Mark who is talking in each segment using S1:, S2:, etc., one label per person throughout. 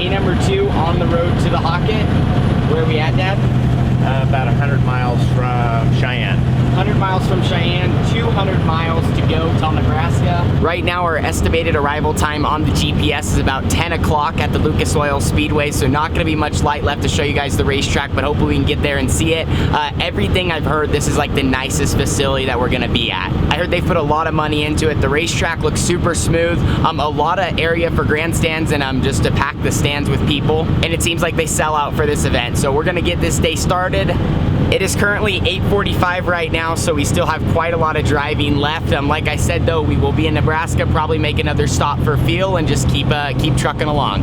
S1: day number 2 on the road to the Hockett. Where are we at, Dad?
S2: About 100 miles from Cheyenne.
S1: 100 miles from Cheyenne, 200 miles to go till Nebraska. Right now our estimated arrival time on the GPS is about 10 o'clock at the Lucas Oil Speedway, so not going to be much light left to show you guys the racetrack, but hopefully we can get there and see it. Everything I've heard, this is like the nicest facility that we're going to be at. I heard they put a lot of money into it. The racetrack looks super smooth, a lot of area for grandstands and just to pack the stands with people, and it seems like they sell out for this event. So we're going to get this day started. It is currently 8:45 right now, so we still have quite a lot of driving left. Like I said though, we will be in Nebraska, probably make another stop for fuel and just keep trucking along.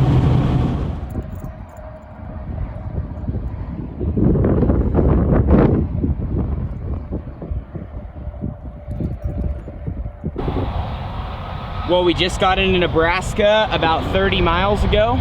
S1: Well, we just got into Nebraska about 30 miles ago.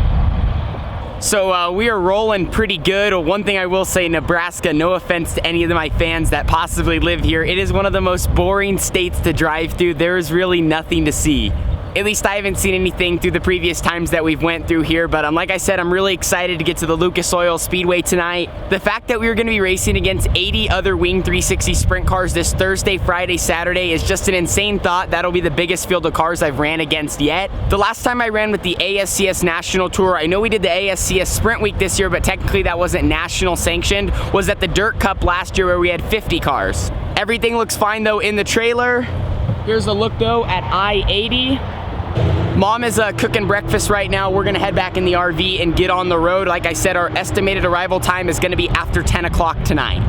S1: So we are rolling pretty good. One thing I will say, Nebraska, no offense to any of my fans that possibly live here, it is one of the most boring states to drive through. There is really nothing to see. At least I haven't seen anything through the previous times that we've went through here, but like I said, I'm really excited to get to the Lucas Oil Speedway tonight. The fact that we are going to be racing against 80 other Wing 360 sprint cars this Thursday, Friday, Saturday is just an insane thought. That'll be the biggest field of cars I've ran against yet. The last time I ran with the ASCS National Tour, I know we did the ASCS Sprint Week this year, but technically that wasn't national sanctioned, was at the Dirt Cup last year where we had 50 cars. Everything looks fine though in the trailer. Here's a look though at I-80. Mom is cooking breakfast right now. We're gonna head back in the RV and get on the road. Like I said, our estimated arrival time is gonna be after 10 o'clock tonight.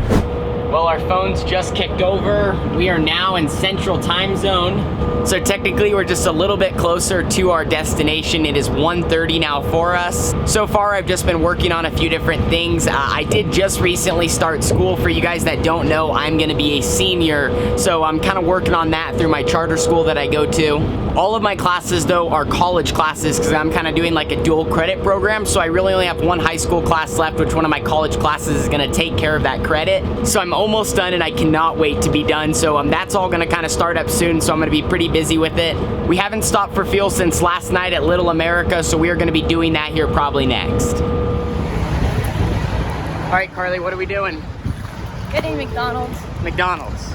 S1: Well, our phone's just kicked over. We are now in Central Time Zone. So technically we're just a little bit closer to our destination. It is 1:30 now for us. So far I've just been working on a few different things. I did just recently start school. For you guys that don't know, I'm gonna be a senior. So I'm kind of working on that through my charter school that I go to. All of my classes though are college classes because I'm kind of doing like a dual credit program. So I really only have one high school class left, which one of my college classes is gonna take care of that credit. So I'm almost done and I cannot wait to be done. So that's all gonna kind of start up soon. So I'm gonna be pretty busy with it. We haven't stopped for fuel since last night at Little America. So we are gonna be doing that here probably next. All right, Carly, what are we doing?
S3: Getting McDonald's.
S1: McDonald's.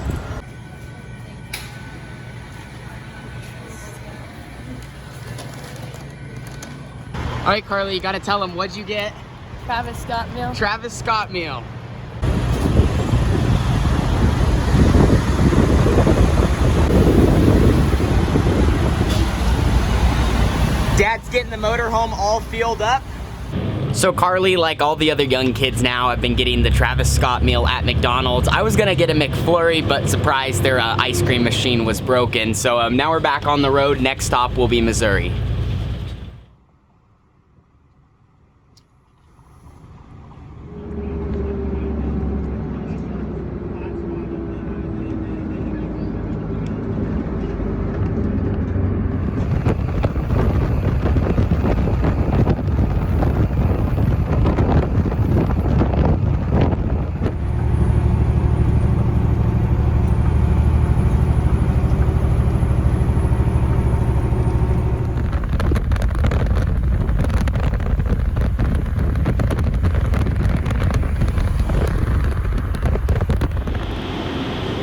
S1: All right, Carly, you gotta tell them, what'd you get?
S3: Travis Scott meal.
S1: Travis Scott meal. Dad's getting the motorhome all fueled up. So Carly, like all the other young kids now, have been getting the Travis Scott meal at McDonald's. I was gonna get a McFlurry, but surprise, their ice cream machine was broken. So now we're back on the road. Next stop will be Missouri.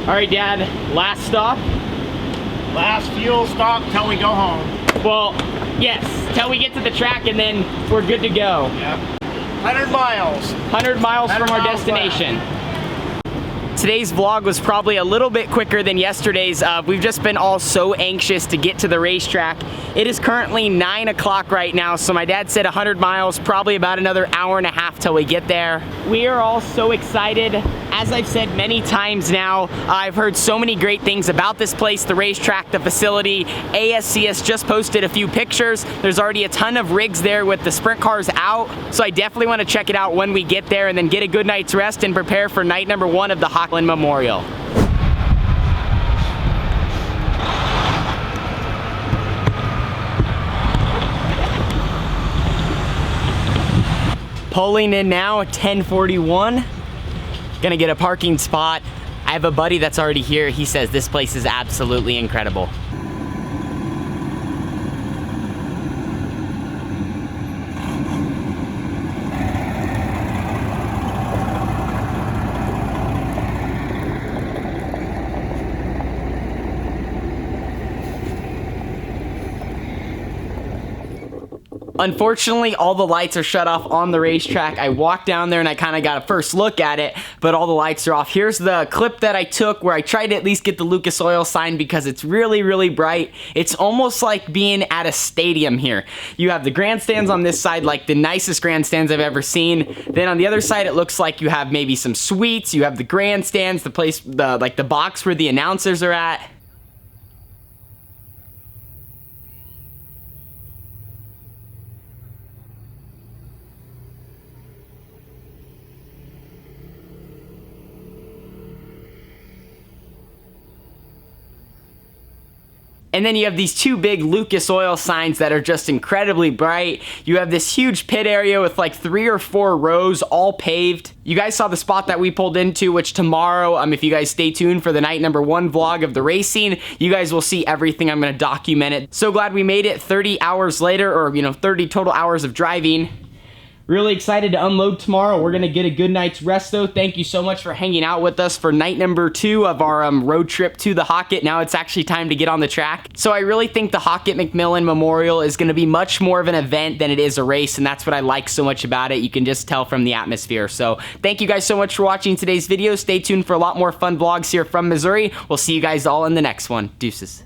S1: All right, Dad, last stop.
S2: Last fuel stop till we go home.
S1: Well, yes, till we get to the track and then we're good to go.
S2: Yep. 100 miles.
S1: 100 miles from our destination. Today's vlog was probably a little bit quicker than yesterday's. We've just been all so anxious to get to the racetrack. It is currently 9 o'clock right now, so my dad said 100 miles, probably about another hour and a half till we get there. We are all so excited. As I've said many times now, I've heard so many great things about this place, the racetrack, the facility. ASCS just posted a few pictures. There's already a ton of rigs there with the sprint cars out, so I definitely want to check it out when we get there and then get a good night's rest and prepare for night number 1 of the Wheatland Memorial. Pulling in now at 10:41. Gonna get a parking spot. I have a buddy that's already here. He says this place is absolutely incredible. Unfortunately, all the lights are shut off on the racetrack. I walked down there and I kind of got a first look at it, but all the lights are off. Here's the clip that I took where I tried to at least get the Lucas Oil sign because it's really, really bright. It's almost like being at a stadium here. You have the grandstands on this side, like the nicest grandstands I've ever seen. Then on the other side, it looks like you have maybe some suites. You have the grandstands, the place, like the box where the announcers are at. And then you have these two big Lucas Oil signs that are just incredibly bright. You have this huge pit area with like 3 or 4 rows, all paved. You guys saw the spot that we pulled into, which tomorrow, if you guys stay tuned for the night number 1 vlog of the racing, you guys will see everything. I'm gonna document it. So glad we made it 30 hours later, or 30 total hours of driving. Really excited to unload tomorrow. We're gonna get a good night's rest though. Thank you so much for hanging out with us for night number 2 of our road trip to the Hockett. Now it's actually time to get on the track. So I really think the Hockett Memorial is gonna be much more of an event than it is a race, and that's what I like so much about it. You can just tell from the atmosphere. So thank you guys so much for watching today's video. Stay tuned for a lot more fun vlogs here from Missouri. We'll see you guys all in the next one. Deuces.